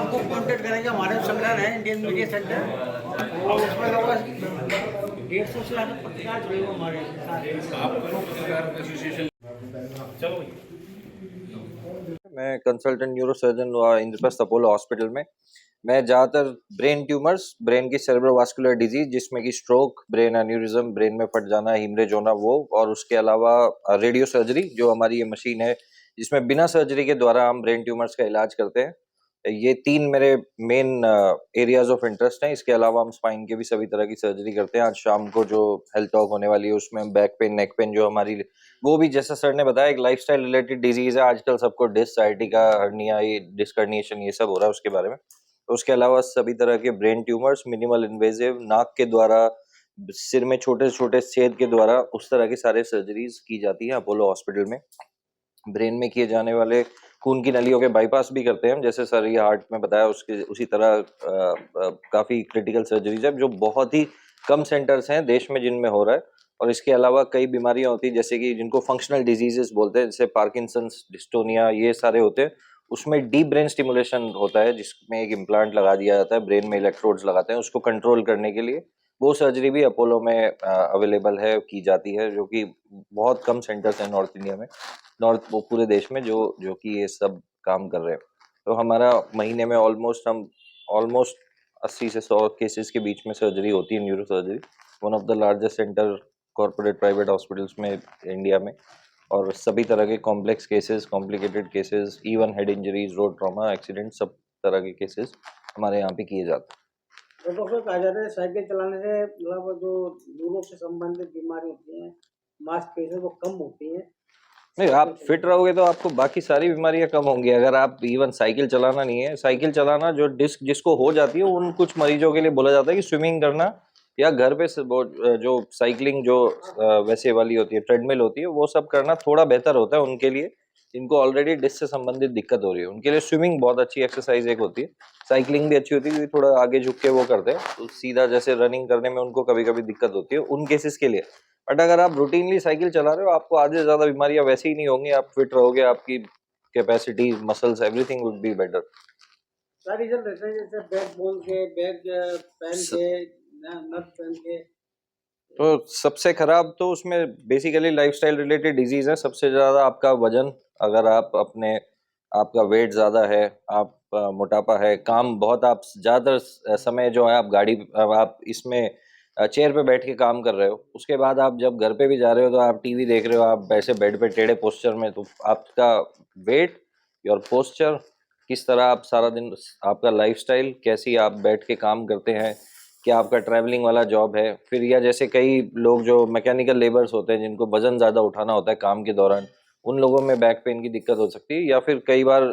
आपको कांटेक्ट करेंगे, हमारे संगठन है इंडियन मीडिया सेंटर, और उसमें लगभग 150 से ज़्यादा पत्रकार जुड़े हुए हमारे साथ। चलो मैं consultant neuro surgeon Indraprastha Apollo hospital में। मैं ज़्यादातर ब्रेन ट्यूमर्स, ब्रेन की सेरेब्रोवास्कुलर डिजीज जिसमें कि स्ट्रोक, ब्रेन एन्यूरिज्म, ब्रेन में फट जाना, हीमरेज होना, वो, और उसके अलावा रेडियो सर्जरी जो हमारी ये मशीन है जिसमें बिना सर्जरी के द्वारा हम ब्रेन ट्यूमर्स का इलाज करते हैं। ये 3 मेरे मेन एरियाज ऑफ इंटरेस्ट हैं। इसके अलावा हम स्पाइन के भी सभी तरह की सर्जरी करते हैं। आज शाम को जो हेल्थ टॉक होने वाली है उसमें हम बैक पेन, नेक पेन जो हमारी, वो भी जैसा सर ने बताया एक लाइफस्टाइल रिलेटेड डिजीज है। आजकल सबको डिस्क, साइटिका, हर्निया, ये डिस्क हर्निएशन ये सब हो रहा है, उसके बारे में। उसके अलावा सभी तरह के ब्रेन ट्यूमर्स, मिनिमल इन्वेजिव, नाक के द्वारा, सिर में छोटे छोटे छेद के द्वारा, उस तरह की सारे सर्जरीज की जाती है अपोलो हॉस्पिटल में। ब्रेन में किए जाने वाले खून की नलियों के बाईपास भी करते हैं हम, जैसे सर ये हार्ट में बताया उसके उसी तरह काफ़ी क्रिटिकल सर्जरीज है जो बहुत ही कम सेंटर्स हैं देश में जिनमें हो रहा है। और इसके अलावा कई बीमारियां होती हैं जैसे कि जिनको फंक्शनल डिजीजेस बोलते हैं, जैसे पार्किंसंस, डिस्टोनिया, ये सारे होते हैं। उसमें डीप ब्रेन स्टिमुलेशन होता है जिसमें एक इम्प्लांट लगा दिया जाता है, ब्रेन में इलेक्ट्रोड्स लगाते हैं उसको कंट्रोल करने के लिए। वो सर्जरी भी अपोलो में अवेलेबल है, की जाती है, जो कि बहुत कम सेंटर्स हैं नॉर्थ इंडिया में, नॉर्थ वो पूरे देश में जो जो कि ये सब काम कर रहे हैं। तो हमारा महीने में ऑलमोस्ट 80 से 100 केसेस के बीच में सर्जरी होती है, neuro surgery. One of the largest centre corporate private hospitals में इंडिया में। और सभी तरह के complex cases, complicated cases, even head injuries, road trauma, accident, सब तरह के केसेस हमारे यहाँ पे किए जाते हैं। तो डॉक्टर कहा जाता है साइकिल चलाने से मतलब जो न्यूरो से संबंधित बीमारी होती हैं, मांसपेशियों वो कम होती हैं। नहीं, आप फिट रहोगे तो आपको बाकी सारी बीमारियां कम होंगी। अगर आप इवन साइकिल चलाना नहीं है, साइकिल चलाना जो डिस्क जिसको हो जाती है उन कुछ मरीजों के लिए बोला जाता है कि स्विमिंग करना या घर पे जो साइकिलिंग जो वैसे वाली होती है, ट्रेडमिल होती है, वो सब करना थोड़ा बेहतर होता है उनके लिए जिनको ऑलरेडी डिस्क से संबंधित दिक्कत हो रही है। उनके लिए स्विमिंग बहुत अच्छी एक्सरसाइज एक होती है। साइकिलिंग भी अच्छी होती है क्योंकि थोड़ा आगे झुक के वो करते हैं, तो सीधा जैसे रनिंग करने में उनको कभी कभी दिक्कत होती है उन केसेस के लिए। बट अगर आप रूटीनली साइकिल चला रहे हो, आपको आधे से ज्यादा बीमारियां वैसे ही नहीं होंगी, आप फिट रहोगे, आपकी capacity, muscles, everything would be better. सारी रीजन रहते हैं जैसे बैक बोन के, बैक पेन के, नर्व पेन के। तो सबसे खराब तो उसमें बेसिकली लाइफस्टाइल रिलेटेड डिजीज है। सबसे ज्यादा आपका वजन, अगर आप अपने, आपका वेट ज्यादा है, आप मोटापा है, काम बहुत, आप ज्यादातर समय जो है आप गाड़ी, आप इसमें चेयर पे बैठ के काम कर रहे हो, उसके बाद आप जब घर पे भी जा रहे हो तो आप टीवी देख रहे हो, आप ऐसे बेड पे टेढ़े पोस्चर में, तो आपका वेट, योर पोस्चर, किस तरह आप सारा दिन, आपका लाइफस्टाइल, कैसी आप बैठ के काम करते हैं, क्या आपका ट्रैवलिंग वाला जॉब है, फिर या जैसे कई लोग जो मैकेनिकल लेबर्स होते हैं जिनको वजन ज़्यादा उठाना होता है काम के दौरान, उन लोगों में बैक पेन की दिक्कत हो सकती है। या फिर कई बार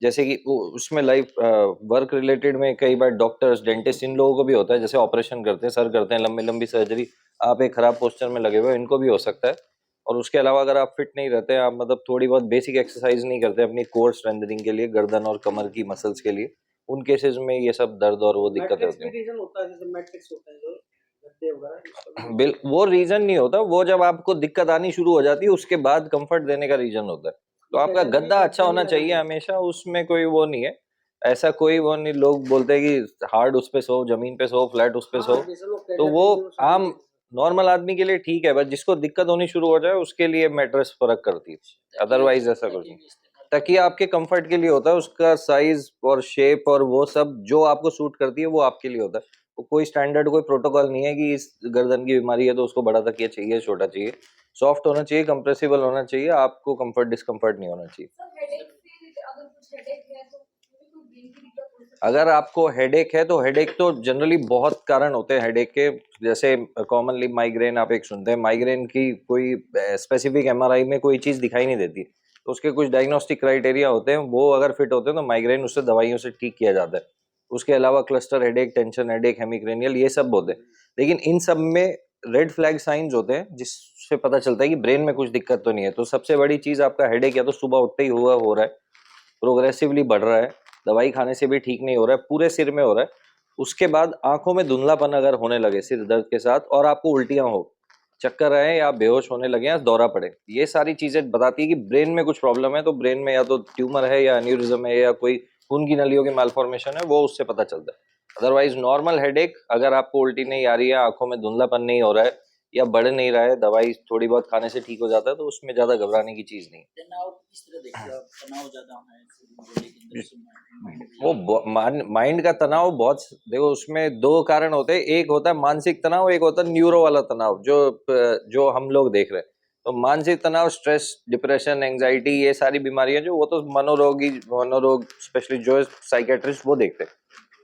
जैसे कि उसमें लाइफ वर्क रिलेटेड में कई बार डॉक्टर्स, डेंटिस्ट, इन लोगों को भी होता है, जैसे ऑपरेशन करते हैं, सर करते हैं, लंबी लंबी सर्जरी, आप एक खराब पोस्चर में लगे हुए, इनको भी हो सकता है। और उसके अलावा अगर आप फिट नहीं रहते हैं, आप मतलब थोड़ी बहुत बेसिक एक्सरसाइज नहीं करते अपनी कोर स्ट्रेंथनिंग के लिए, गर्दन और कमर की मसल्स के लिए, उन केसेस में ये सब दर्द और वो दिक्कतें मैट्रिक्स होती भी हैं। रीजन होता है, जैसे मैट्रिक्स होता है जो गद्दे वगैरह उसका भी बिल वो रीजन नहीं होता, वो जब आपको दिक्कत आनी शुरू हो जाती है उसके बाद कंफर्ट देने का रीजन होता है। तो वो आपका कहते हैं कि गद्दा अच्छा गद्दा नहीं होना लगाना चाहिए चाहिए। हमेशा, उसमें कोई वो नहीं है। ऐसा कोई वो नहीं, लोग बोलते हैं कि हार्ड उस पे सो, जमीन पे सो, फ्लैट उस पे सो, हाँ, जैसे लोग कह तो जाते वो हैं कि वो सभी आम जगह। नॉर्मल आदमी के लिए ठीक है, बस जिसको दिक्कत होनी शुरू हो जाए उसके लिए मैट्रेस फर्क करती है, अदरवाइज ऐसा कुछ नहीं। तकिया आपके कंफर्ट के लिए होता है, उसका साइज और शेप और वो सब जो आपको सूट करती है वो आपके लिए होता है। वो कोई स्टैंडर्ड, कोई प्रोटोकॉल नहीं है कि इस गर्दन की बीमारी है तो उसको बड़ा तकिया चाहिए, छोटा चाहिए। सॉफ्ट होना चाहिए, कंप्रेसिबल होना चाहिए, आपको कंफर्ट डिस्कम्फर्ट नहीं होना चाहिए। अगर आपको हेडेक है तो हेडेक तो जनरली बहुत कारण होते हैं हेडेक के। जैसे कॉमनली माइग्रेन आप एक सुनते हैं, माइग्रेन की कोई स्पेसिफिक एमआरआई में कोई चीज़ दिखाई नहीं देती, तो उसके कुछ डायग्नोस्टिक क्राइटेरिया होते हैं, वो अगर फिट होते हैं तो माइग्रेन उससे दवाइयों से ठीक किया जाता है। उसके अलावा क्लस्टर हेडेक, टेंशन हेडेक, हेमिक्रेनियल, ये सब होते हैं। लेकिन इन सब में रेड फ्लैग साइंस होते हैं जिससे पता चलता है कि ब्रेन में कुछ दिक्कत तो नहीं है। तो सबसे बड़ी चीज़ आपका हेडेक या तो सुबह उठते ही हुआ हो रहा है, प्रोग्रेसिवली बढ़ रहा है, दवाई खाने से भी ठीक नहीं हो रहा है, पूरे सिर में हो रहा है, उसके बाद आंखों में धुंधलापन अगर होने लगे सिर दर्द के साथ, और आपको उल्टियां हो, चक्कर आए या बेहोश होने लगे या दौरा पड़े, ये सारी चीजें बताती है कि ब्रेन में कुछ प्रॉब्लम है। तो ब्रेन में या तो ट्यूमर है या एन्यूरिज्म है या कोई खून की नलियों के मालफॉर्मेशन है वो उससे पता चलता है। अदरवाइज नॉर्मल हेडेक, अगर आपको उल्टी नहीं आ रही है, आंखों में धुंधलापन नहीं हो रहा है या बढ़ नहीं रहा है, दवाई थोड़ी बहुत खाने से ठीक हो जाता है, तो उसमें ज्यादा घबराने की चीज नहीं है। तनाव किस तरह देखते हो आप? तनाव ज्यादा है बॉडी के अंदर से माइंड का तनाव बहुत, देखो उसमें दो कारण होते हैं, एक होता है मानसिक तनाव, एक होता है न्यूरो वाला तनाव, जो हम लोग देख रहे हैं। तो मानसिक तनाव, स्ट्रेस, डिप्रेशन, एंजाइटी, ये सारी बीमारियां जो, वो तो मनोरोग स्पेशली जो साइकेट्रिस्ट वो देखते हैं।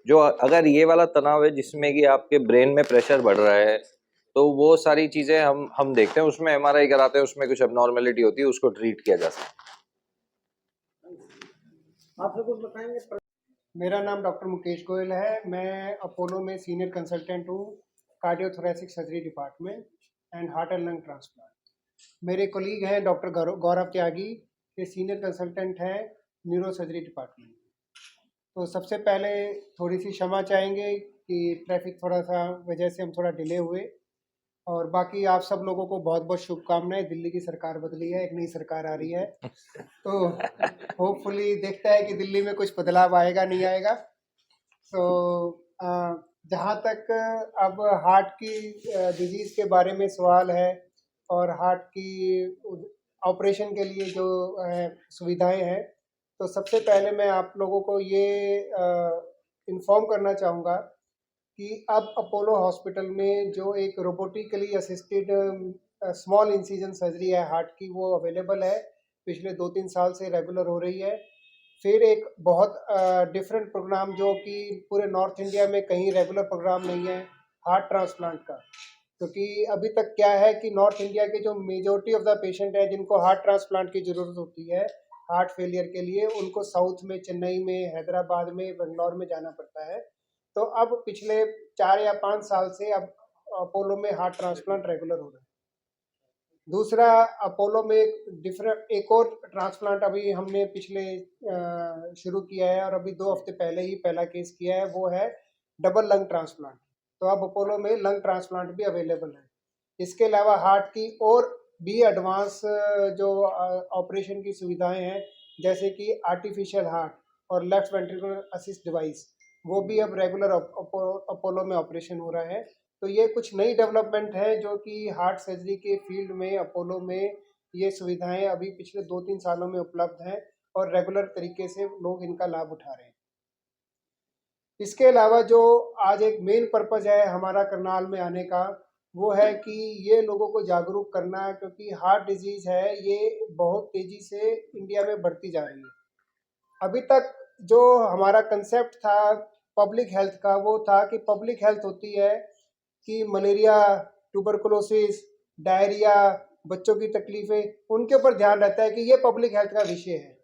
जो अगर ये वाला तनाव है जिसमें कि आपके ब्रेन में प्रेशर बढ़ रहा है, तो वो सारी चीजें हम देखते हैं, उसमें एमआरआई कराते हैं, उसमें कुछ एबनॉर्मेलिटी होती है, उसको ट्रीट किया जा सकता है। आप लोग कुछ बताएंगे? मेरा नाम डॉक्टर मुकेश गोयल है। मैं अपोलो में सीनियर कंसल्टेंट हूँ, cardiothoracic surgery department and heart and lung transplant. मेरे कोलीग हैं डॉक्टर गौरव त्यागी, ये सीनियर कंसल्टेंट हैं न्यूरो सर्जरी डिपार्टमेंट। तो सबसे पहले थोड़ी सी क्षमा चाहेंगे कि ट्रैफिक थोड़ा सा वजह से हम थोड़ा डिले हुए, और बाकी आप सब लोगों को बहुत बहुत शुभकामनाएं। दिल्ली की सरकार बदली है, एक नई सरकार आ रही है, तो होपफुली देखता है कि दिल्ली में कुछ बदलाव आएगा नहीं आएगा। तो जहाँ तक अब हार्ट की डिजीज़ के बारे में सवाल है और हार्ट की ऑपरेशन के लिए जो सुविधाएं हैं, तो सबसे पहले मैं आप लोगों को ये इन्फॉर्म करना चाहूँगा कि अब अपोलो हॉस्पिटल में जो एक रोबोटिकली असिस्टेड स्मॉल इंसिजन सर्जरी है हार्ट की, वो अवेलेबल है। पिछले 2-3 साल से रेगुलर हो रही है। फिर एक बहुत डिफरेंट प्रोग्राम जो कि पूरे नॉर्थ इंडिया में कहीं रेगुलर प्रोग्राम नहीं है, हार्ट ट्रांसप्लांट का। क्योंकि अभी तक क्या है कि नॉर्थ इंडिया के जो मेजॉरिटी ऑफ द पेशेंट है जिनको हार्ट ट्रांसप्लांट की ज़रूरत होती है हार्ट फेलियर के लिए, उनको साउथ में, चेन्नई में, हैदराबाद में, बेंगलोर में जाना पड़ता है। तो अब पिछले 4 या 5 साल से अब अपोलो में हार्ट ट्रांसप्लांट रेगुलर हो रहा है। दूसरा, अपोलो में एक और ट्रांसप्लांट अभी हमने पिछले शुरू किया है, और अभी 2 हफ्ते पहले ही पहला केस किया है, वो है डबल लंग ट्रांसप्लांट। तो अब अपोलो में लंग ट्रांसप्लांट भी अवेलेबल है। इसके अलावा हार्ट की और भी एडवांस जो ऑपरेशन की सुविधाएं हैं, जैसे कि आर्टिफिशियल हार्ट और लेफ्ट वेंट्रिकुलर असिस्ट डिवाइस, वो भी अब रेगुलर अपोलो में ऑपरेशन हो रहा है। तो ये कुछ नई डेवलपमेंट है जो कि हार्ट सर्जरी के फील्ड में अपोलो में ये सुविधाएं अभी पिछले 2-3 सालों में उपलब्ध हैं और रेगुलर तरीके से लोग इनका लाभ उठा रहे हैं। इसके अलावा जो आज एक मेन पर्पज़ है हमारा करनाल में आने का, वो है कि ये लोगों को जागरूक करना, क्योंकि हार्ट डिजीज़ है, ये बहुत तेज़ी से इंडिया में बढ़ती जा रही है। अभी तक जो हमारा कंसेप्ट था पब्लिक हेल्थ का, वो था कि पब्लिक हेल्थ होती है कि मलेरिया, ट्यूबरकुलोसिस, डायरिया, बच्चों की तकलीफ़ें, उनके ऊपर ध्यान रहता है कि ये पब्लिक हेल्थ का विषय है।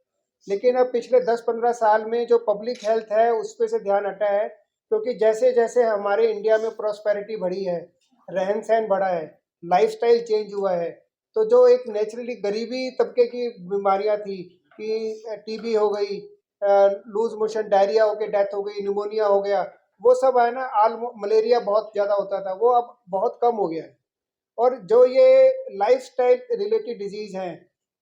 लेकिन अब पिछले 10-15 साल में जो पब्लिक हेल्थ है उस पे से ध्यान हटा है, क्योंकि जैसे जैसे हमारे इंडिया में प्रॉस्पेरिटी बढ़ी है, रहन सहन बढ़ा है, लाइफस्टाइल चेंज हुआ है, तो जो एक नेचुरली गरीबी तबके की बीमारियां थी कि टीबी हो गई, लूज मोशन, डायरिया हो गई, डेथ हो गई, निमोनिया हो गया, वो सब है ना, मलेरिया बहुत ज़्यादा होता था, वो अब बहुत कम हो गया है। और जो ये लाइफस्टाइल रिलेटेड डिजीज़ हैं,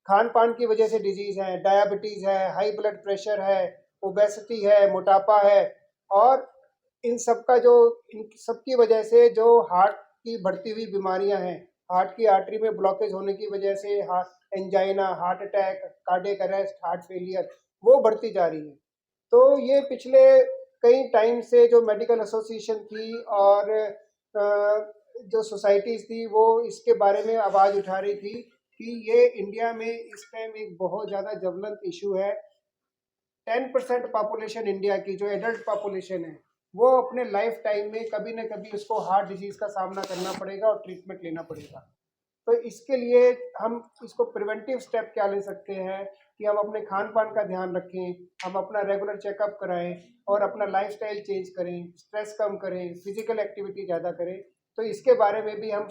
खान पान की वजह से डिजीज़ हैं, डायबिटीज़ है, हाई ब्लड प्रेशर है, ओबेसिटी है, मोटापा है, और इन सब का जो, इन सब की वजह से जो हार्ट की बढ़ती हुई बीमारियां हैं, हार्ट की आर्टरी में ब्लॉकेज होने की वजह से heart angina, heart attack, cardiac arrest, heart failure, वो बढ़ती जा रही है। तो ये पिछले कई टाइम से जो मेडिकल एसोसिएशन थी और जो सोसाइटीज़ थी, वो इसके बारे में आवाज़ उठा रही थी कि ये इंडिया में इस टाइम एक बहुत ज़्यादा ज्वलंत इशू है। 10% पॉपुलेशन इंडिया की जो एडल्ट पॉपुलेशन है, वो अपने लाइफ टाइम में कभी न कभी उसको हार्ट डिजीज़ का सामना करना पड़ेगा और ट्रीटमेंट लेना पड़ेगा। तो इसके लिए हम इसको प्रिवेंटिव स्टेप क्या ले सकते हैं कि हम अपने खान पान का ध्यान रखें, हम अपना रेगुलर चेकअप कराएं और अपना लाइफस्टाइल चेंज करें, स्ट्रेस कम करें, फिजिकल एक्टिविटी ज़्यादा करें। तो इसके बारे में भी हम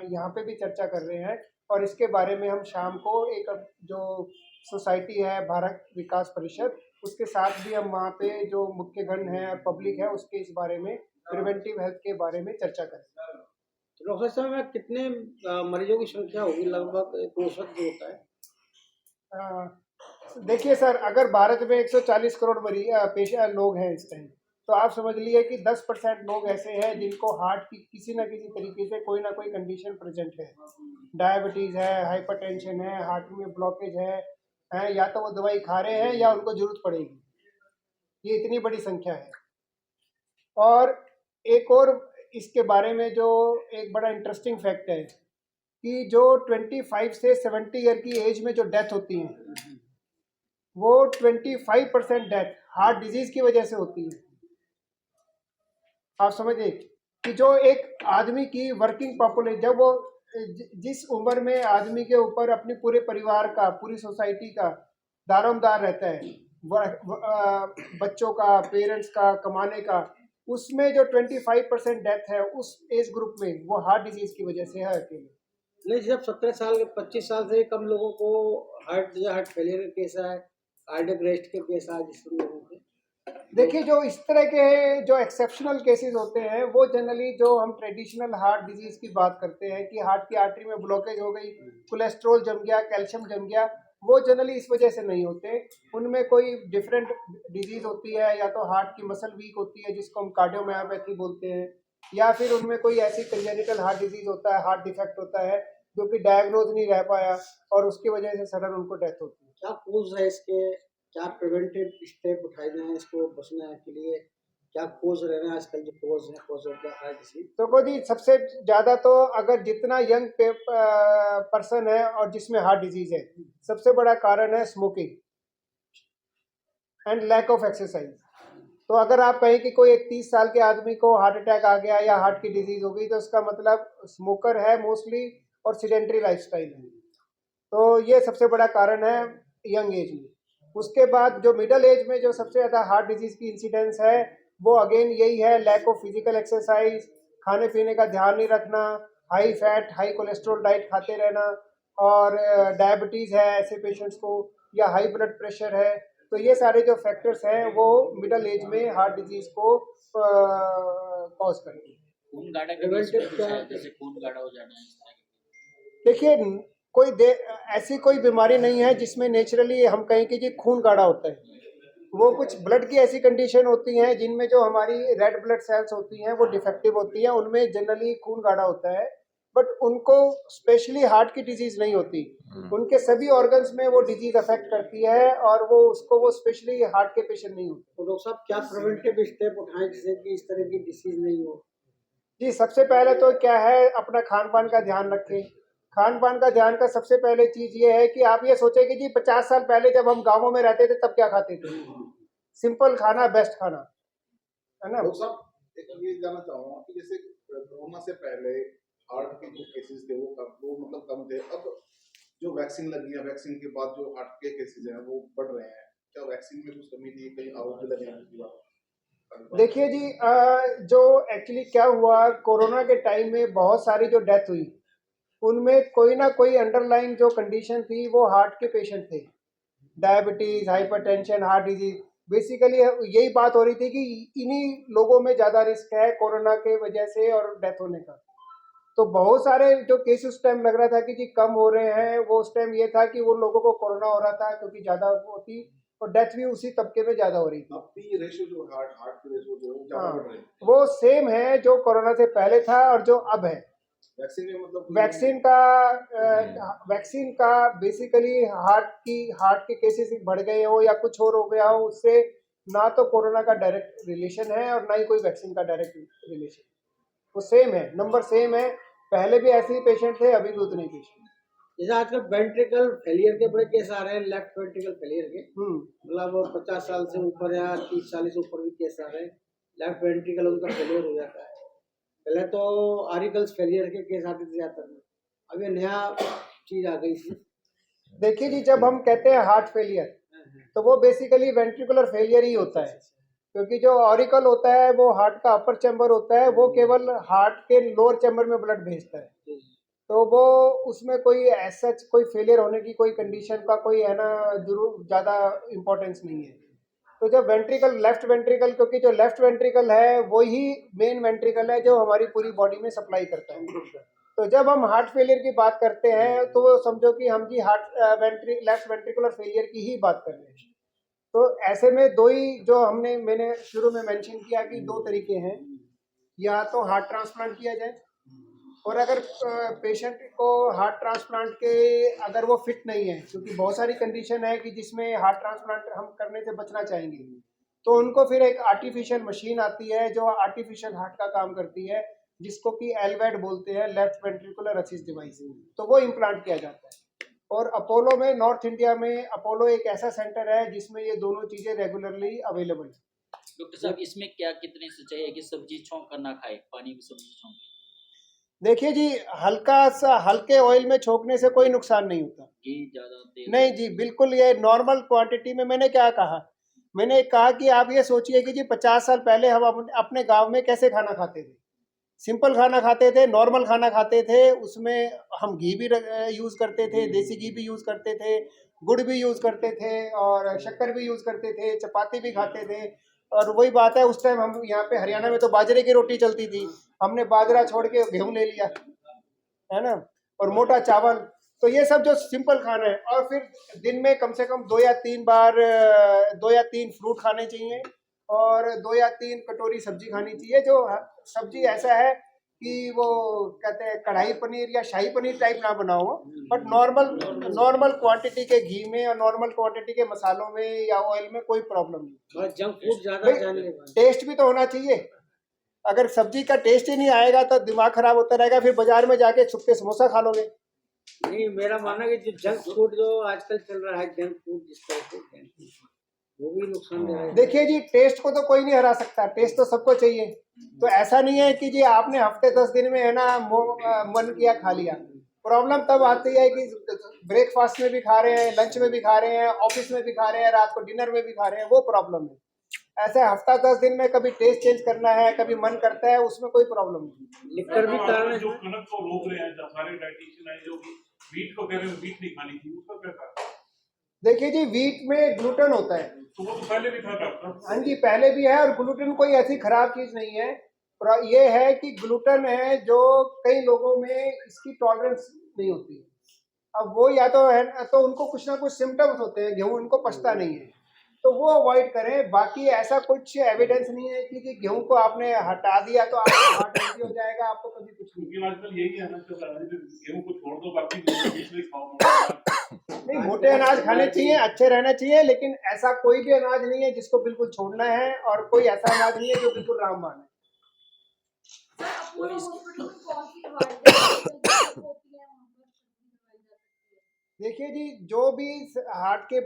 यहाँ पे भी चर्चा कर रहे हैं, और इसके बारे में हम शाम को एक जो सोसाइटी है भारत विकास परिषद, उसके साथ भी हम वहाँ पे जो मुख्यगण हैं, पब्लिक है, उसके इस बारे में, प्रिवेंटिव हेल्थ के बारे में चर्चा करें। तो डॉक्टर साहब, में कितने मरीजों की संख्या होगी लगभग, एक औसत जो होता है? देखिए सर, अगर भारत में 140 करोड़ पेशेंट लोग हैं इस टाइम, तो आप समझ लीजिए कि 10% लोग ऐसे हैं जिनको हार्ट की किसी ना किसी तरीके से कोई ना कोई कंडीशन प्रेजेंट है। डायबिटीज़ है, हाइपरटेंशन है, हार्ट में ब्लॉकेज है, या तो वो दवाई खा रहे हैं या उनको जरूरत पड़ेगी। ये इतनी बड़ी संख्या है। और एक और इसके बारे में जो एक बड़ा इंटरेस्टिंग फैक्ट है कि जो 25 से 70 ईयर की एज में जो डेथ होती है, वो 25% डेथ हार्ट डिजीज की वजह से होती है। आप समझिए कि जो एक आदमी की वर्किंग पॉपुलेशन, जब वो जिस उम्र में आदमी के ऊपर अपने पूरे परिवार का, पूरी सोसाइटी का दारोमदार रहता है, बच्चों का, पेरेंट्स का, कमाने का, उसमें जो 25% डेथ है उस एज ग्रुप में, वो हार्ट डिजीज की वजह से है अकेले। नहीं, जब 17 साल के 25 साल से कम लोगों को हार्ट फेलियर के केस आए, कार्डियक अरेस्ट के केस आए जिससे लोगों के। देखिए, जो इस तरह के जो एक्सेप्शनल केसेस होते हैं, वो जनरली जो हम ट्रेडिशनल हार्ट डिजीज की बात करते हैं कि हार्ट की आर्टरी में ब्लॉकेज हो गई, कोलेस्ट्रॉल जम गया, कैल्शियम जम गया, वो जनरली इस वजह से नहीं होते। उनमें कोई डिफरेंट डिजीज होती है, या तो हार्ट की मसल वीक होती है जिसको हम कार्डियोमायोपैथी बोलते हैं, या फिर उनमें कोई ऐसी कंजेनिटल हार्ट डिजीज होता है, हार्ट डिफेक्ट होता है जो कि डायग्नोज नहीं रह पाया और उसकी वजह से सडन उनको डेथ होती है। क्या कोज है इसके, क्या प्रिवेंटिव स्टेप उठाए जाए इसको बचने के लिए, क्या कोज रह रहे हैं आजकल जो कोज है, cause of the heart disease? तो जी, सबसे ज़्यादा तो अगर जितना यंग पर्सन है और जिसमें हार्ट डिजीज है, सबसे बड़ा कारण है smoking and lack of exercise. तो अगर आप कहें कि कोई एक 30 साल के आदमी को हार्ट अटैक आ गया या हार्ट की डिजीज हो गई, तो उसका मतलब स्मोकर है मोस्टली और सीडेंट्री लाइफस्टाइल है। तो ये सबसे बड़ा कारण है यंग एज में। उसके बाद जो मिडल एज में जो सबसे ज़्यादा हार्ट डिजीज की इंसिडेंस है, वो अगेन यही है, लैक ऑफ फिजिकल एक्सरसाइज, खाने पीने का ध्यान नहीं रखना, high fat high cholesterol diet खाते रहना, और डायबिटीज़ है ऐसे पेशेंट्स को, या हाई ब्लड प्रेशर है। तो ये सारे जो फैक्टर्स हैं वो मिडल एज में हार्ट डिजीज को कॉज करते हैं। खून गाढ़ा का भी इसमें कुछ है, जैसे खून गाढ़ा हो जाना है इस तरह की। देखिए, ऐसी कोई बीमारी नहीं है जिसमें नेचुरली हम कहें कि जी खून गाढ़ा होता है। वो कुछ ब्लड की ऐसी कंडीशन होती हैं जिनमें जो हमारी रेड ब्लड सेल्स होती हैं वो डिफेक्टिव होती हैं, उनमें जनरली खून गाढ़ा होता है, बट उनको स्पेशली हार्ट की डिजीज नहीं होती। उनके सभी ऑर्गन्स में वो डिजीज अफेक्ट करती है और वो स्पेशली हार्ट के पेशेंट नहीं होते। तो डॉक्टर साहब, क्या प्रिवेंटिव स्टेप उठाएं जिससे कि इस तरह की डिसीज नहीं हो? जी, सबसे पहले तो क्या है, अपना खान पान का ध्यान रखें। खान पान का ध्यान का सबसे पहले चीज़ ये है कि आप ये सोचें कि जी 50 साल पहले जब हम गाँवों में रहते थे तब क्या खाते थे। सिंपल खाना बेस्ट खाना है ना। डॉक्टर साहब, एक ये जानना चाहूँगा कि जैसे कोरोना से पहले हार्ट के जो केसेस थे वो मतलब कम थे, अब जो वैक्सीन लगी है, वैक्सीन के बाद जो हार्ट के केसेस हैं वो बढ़ रहे हैं, क्या वैक्सीन में कुछ कमी थी, कहीं आरोग्य लगे की बात? देखिए जी, जो एक्चुअली क्या हुआ, कोरोना के टाइम में बहुत सारी जो डेथ हुई, उनमें कोई ना कोई अंडरलाइन जो कंडीशन थी वो हार्ट के पेशेंट थे। Diabetes, hypertension, heart disease, basically यही बात हो रही थी कि इन्हीं लोगों में ज़्यादा रिस्क है कोरोना के वजह से और डेथ होने का। तो बहुत सारे जो केस उस टाइम लग रहा था कि जी कम हो रहे हैं, वो उस टाइम ये था कि वो लोगों को कोरोना हो रहा था क्योंकि ज़्यादा होती, और डेथ भी उसी तबके में ज़्यादा हो रही थी। अब भी रेशियो जो हार्ट के रेशियो जो है ज़्यादा बढ़ रहे हैं। वो सेम है जो कोरोना से पहले था और जो अब है। वैक्सीन में मतलब वैक्सीन का बेसिकली हार्ट के केसेस बढ़ गए हो या कुछ और हो गया हो, उससे ना तो कोरोना का डायरेक्ट रिलेशन है और ना ही कोई वैक्सीन का डायरेक्ट रिलेशन। वो सेम है, नंबर सेम है, पहले भी ऐसे ही पेशेंट थे, अभी भी उतने ही पेशेंट। जैसे आजकल वेंट्रिकल फेलियर के बड़े केस आ रहे हैं, लेफ्ट वेंट्रिकल फेलियर के, मतलब 50 साल से ऊपर या 30 साल से ऊपर भी केस आ रहे हैं, लेफ्ट वेंट्रिकल उनका फेलियर हो जाता है। पहले तो आरिकल्स फेलियर के केस आते थे ज्यादातर में, अब ये नया चीज आ गई इसमें। देखिए जी, जब हम कहते हैं हार्ट फेलियर तो वो बेसिकली वेंट्रिकुलर फेलियर ही होता है, क्योंकि जो ऑरिकल होता है वो हार्ट का अपर चैम्बर होता है, वो केवल हार्ट के लोअर चैम्बर में ब्लड भेजता है। तो वो उसमें कोई ऐसा कोई फेलियर होने की कोई कंडीशन का कोई है ना जरूर ज़्यादा इम्पोर्टेंस नहीं है। तो जब वेंट्रिकल, लेफ्ट वेंट्रिकल, क्योंकि जो लेफ्ट वेंट्रिकल है वही मेन वेंट्रिकल है जो हमारी पूरी बॉडी में सप्लाई करता है। तो जब हम हार्ट फेलियर की बात करते हैं तो वो समझो कि हम जी लेफ्ट वेंट्रिकुलर फेलियर की ही बात कर रहे हैं। तो ऐसे में दो ही जो मैंने शुरू में मेंशन किया कि दो तरीके हैं, या तो हार्ट ट्रांसप्लांट किया जाए, और अगर पेशेंट को हार्ट ट्रांसप्लांट के अगर वो फिट नहीं है, क्योंकि बहुत सारी कंडीशन है कि जिसमें हार्ट ट्रांसप्लांट हम करने से बचना चाहेंगे, तो उनको फिर एक आर्टिफिशियल मशीन आती है जो आर्टिफिशियल हार्ट का काम करती है, जिसको कि एलवैड बोलते हैं, लेफ्ट वेंट्रिकुलर असिस्ट डिवाइस, तो वो इम्प्लांट किया जाता है। और अपोलो में, नॉर्थ इंडिया में अपोलो एक ऐसा सेंटर है जिसमें ये दोनों चीज़ें रेगुलरली अवेलेबल है। डॉक्टर साहब इसमें क्या कितनी सच्चाई है कि सब्जी छौंक कर ना खाए, पानी में सब्जी छौंक? देखिए जी, हल्का सा हल्के ऑयल में छोंकने से कोई नुकसान नहीं होता। घी ज्यादा तेल? नहीं जी, बिल्कुल ये नॉर्मल क्वांटिटी में। मैंने क्या कहा, मैंने कहा कि आप ये सोचिए कि जी 50 साल पहले हम अपने गांव में कैसे खाना खाते थे। सिंपल खाना खाते थे, नॉर्मल खाना खाते थे, उसमें हम घी भी यूज़ करते थे, देसी घी भी यूज़ करते थे, गुड़ भी यूज़ करते थे, और शक्कर भी यूज़ करते थे, चपाती भी खाते थे। और वही बात है, उस टाइम हम यहाँ पे हरियाणा में तो बाजरे की रोटी चलती थी, हमने बाजरा छोड़ के गेहूँ ले लिया, है ना, और मोटा चावल। तो ये सब जो सिंपल खाना है, और फिर दिन में कम से कम 2 या 3 फ्रूट खाने चाहिए, और 2 या 3 कटोरी सब्जी खानी चाहिए। जो सब्जी ऐसा है कि वो कहते हैं कढ़ाई पनीर या शाही पनीर टाइप ना बनाओ, बट नॉर्मल क्वांटिटी के घी में और नॉर्मल क्वांटिटी के मसालों में या ऑयल में कोई प्रॉब्लम नहीं। जंक फूड ज्यादा जाने लगा। टेस्ट भी तो होना चाहिए। अगर सब्जी का टेस्ट ही नहीं आएगा तो दिमाग खराब होता रहेगा, फिर बाजार में जाके छुप के समोसा खा लोगे। नहीं, मेरा मानना है कि जो जंक फूड जो आजकल चल रहा है, जंक फूड जिस तरह से, वो भी नुकसान दे रहा है। देखिए जी, टेस्ट को तो कोई नहीं हरा सकता, टेस्ट तो सबको चाहिए। तो ऐसा नहीं है कि जी आपने हफ्ते 10 दिन में है ना मन किया खा लिया। प्रॉब्लम तब आती है कि ब्रेकफास्ट में भी खा रहे हैं, लंच में भी खा रहे हैं, ऑफिस में भी खा रहे हैं, रात को डिनर में भी खा रहे हैं, वो प्रॉब्लम है। ऐसे हफ्ता 10 दिन में कभी टेस्ट चेंज करना है, कभी मन करता है, उसमें कोई प्रॉब्लम नहीं। लिखकर भी कारण है। जो कनक को रोक रहे हैं, सारे डाइटिशियन है जो वीट को कह रहे हैं वीट नहीं खानी थी, उसका क्या कारण? देखिए जी, वीट में ग्लूटेन होता है। तो वो तो पहले भी था डॉक्टर। हाँ जी, पहले भी है, और ग्लूटेन कोई ऐसी खराब चीज नहीं है। ये है कि ग्लूटेन है जो कई लोगों में इसकी टॉलरेंस नहीं होती है। अब वो या तो है तो उनको कुछ ना कुछ सिम्टम्स होते हैं, गेहूं उनको पचता नहीं है, तो वो अवॉइड करें। बाकी ऐसा कुछ एविडेंस नहीं है कि गेहूं को आपने हटा दिया तो आपको हार्ट हेल्दी हो जाएगा, आपको कभी कुछ नहीं। क्योंकि आजकल यही है ना, चल रहा है गेहूं को छोड़ दो, बाकी दूसरे खाओ। नहीं, मोटे अनाज खाने चाहिए, अच्छे रहना चाहिए, लेकिन ऐसा कोई भी अनाज नहीं है जिसको बिल्कुल छोड़ना है, और कोई ऐसा अनाज नहीं है जो बिल्कुल रामबाण है। देखिए जी, जो भी हार्ट के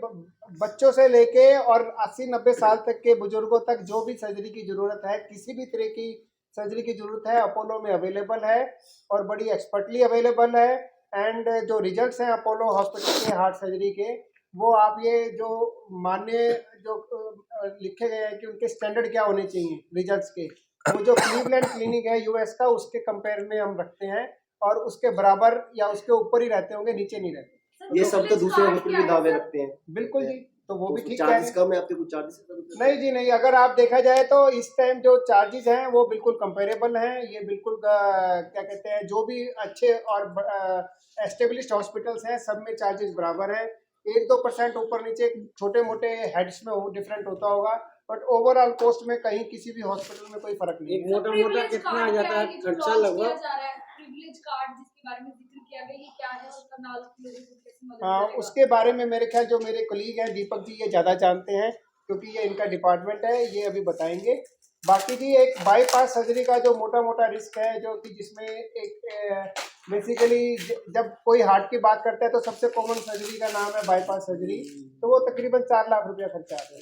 बच्चों से लेके और 80-90 साल तक के बुजुर्गों तक जो भी सर्जरी की ज़रूरत है, किसी भी तरह की सर्जरी की ज़रूरत है, अपोलो में अवेलेबल है, और बड़ी एक्सपर्टली अवेलेबल है। एंड जो रिजल्ट्स हैं अपोलो हॉस्पिटल के हार्ट सर्जरी के, वो आप ये जो मान्य जो लिखे गए हैं कि उनके स्टैंडर्ड क्या होने चाहिए रिजल्ट्स के, वो जो क्लीवलैंड क्लिनिक है यूएस का, उसके कंपेयर में हम रखते हैं, और उसके बराबर या उसके ऊपर ही रहते होंगे, नीचे नहीं रहते। ये सब तो दूसरे हॉस्पिटल भी दावे रखते हैं। बिल्कुल जी, तो वो भी ठीक है। चार्जेस कम है आपके, कुछ चार्जेस नहीं जी नहीं, अगर आप देखा जाए तो इस टाइम जो चार्जेस हैं वो बिल्कुल कंपेरेबल हैं। ये बिल्कुल क्या कहते हैं, जो भी अच्छे और एस्टेब्लिश्ड हॉस्पिटल्स हैं सब में चार्जेस बराबर हैं। 1-2% ऊपर नीचे छोटे मोटे हेड्स में डिफरेंट होता होगा, बट ओवरऑल कॉस्ट में कहीं किसी भी हॉस्पिटल में कोई फर्क नहीं है। एक मोटा मोटा कितना आ जाता है खर्चा लगभग? प्रिविलेज कार्ड जिसके बारे में जिक्र किया गया, ये क्या है, उसका नाम लोगों को कैसे मदद करेगा? उसके बारे में मेरे ख्याल जो मेरे कलीग हैं दीपक जी, ये ज़्यादा जानते हैं, क्योंकि ये इनका डिपार्टमेंट है, ये अभी बताएंगे। बाकी जी, एक बाईपास सर्जरी का जो मोटा मोटा रिस्क है, जो कि जिसमें एक बेसिकली जब कोई हार्ट की बात करता है तो सबसे कॉमन सर्जरी का नाम है बाईपास सर्जरी, तो वो तकरीबन 4 लाख रुपया खर्चा आता है।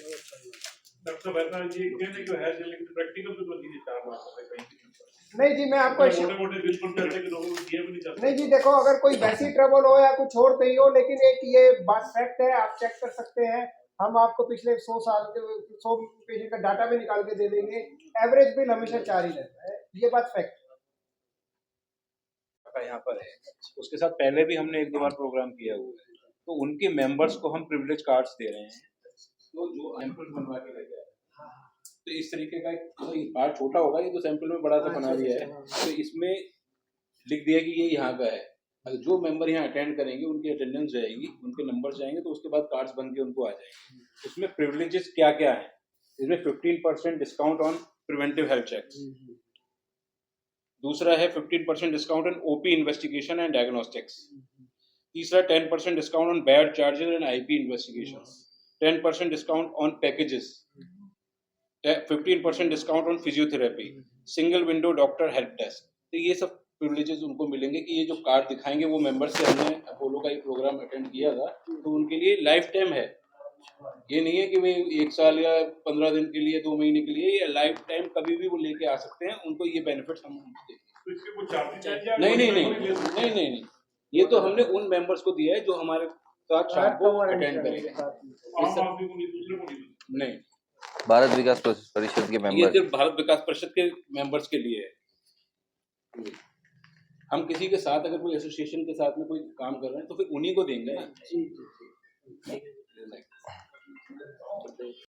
डॉक्टर ऐसा ये कहने को है लेकिन प्रैक्टिकल तो बंदी ने 4 लाख रुपए कहीं नहीं जी, मैं आपको मोटे बिल्कुल करते कि लोगों को दिया भी नहीं जाता। नहीं जी, देखो, अगर कोई वैसी ट्रबल हो या कुछ और नहीं हो, लेकिन एक ये बात फैक्ट है, आप चेक कर सकते हैं। हम आपको पिछले 100 साल के 100 पेशेंट का डाटा भी निकाल के दे देंगे। एवरेज बिल हमेशा 4 ही रहता है, ये बात फैक्ट यहाँ पर है। उसके साथ पहले भी हमने 1-2 बार प्रोग्राम किया हुआ है, तो उनके मेंबर्स को हम प्रिविलेज कार्ड्स दे रहे हैं, तो जो सैंपल बनवा के लेके आए, तो इस तरीके का कार्ड छोटा होगा, ये तो सैंपल में बड़ा सा बना दिया है। तो इसमें लिख दिया कि ये यहाँ का है। अगर जो मेंबर यहाँ अटेंड करेंगे उनकी अटेंडेंस जाएगी, उनके नंबर जाएंगे, तो उसके बाद कार्ड्स बन के उनको आ जाएंगे। इसमें प्रिविलेजेस क्या क्या है? इसमें 15% discount on preventive health checks, दूसरा है 15% discount on OP investigation and diagnostics, तीसरा 10% discount on bed charges and IP investigation, 10% discount on packages, 15% discount on physiotherapy, single window doctor help desk. तो ये सब प्रिविलेजेस उनको मिलेंगे कि ये जो कार्ड दिखाएंगे वो मेंबर से हमने अपोलो का एक प्रोग्राम अटेंड किया था, तो उनके लिए लाइफ टाइम है। ये नहीं है कि वे 1 साल या 15 दिन के लिए, 2 महीने के लिए, या लाइफ टाइम कभी भी वो लेके आ सकते हैं। उनको ये बेनिफिट्स हम उनको देंगे। तो इसके कुछ चार्जेस हैं? नहीं, ये तो हमने उन मेंबर्स को दिया है जो हमारे साथ शाम को अटेंड करेंगे। आम आदमी को नहीं, दूसरे को नहीं। नहीं, भारत विकास परिषद के ये मेंबर सिर्फ भारत विकास परिषद के मेंबर्स के लिए है। हम किसी के साथ अगर कोई एसोसिएशन के साथ में कोई काम कर रहे हैं तो फिर उन्हीं को देंगे ना।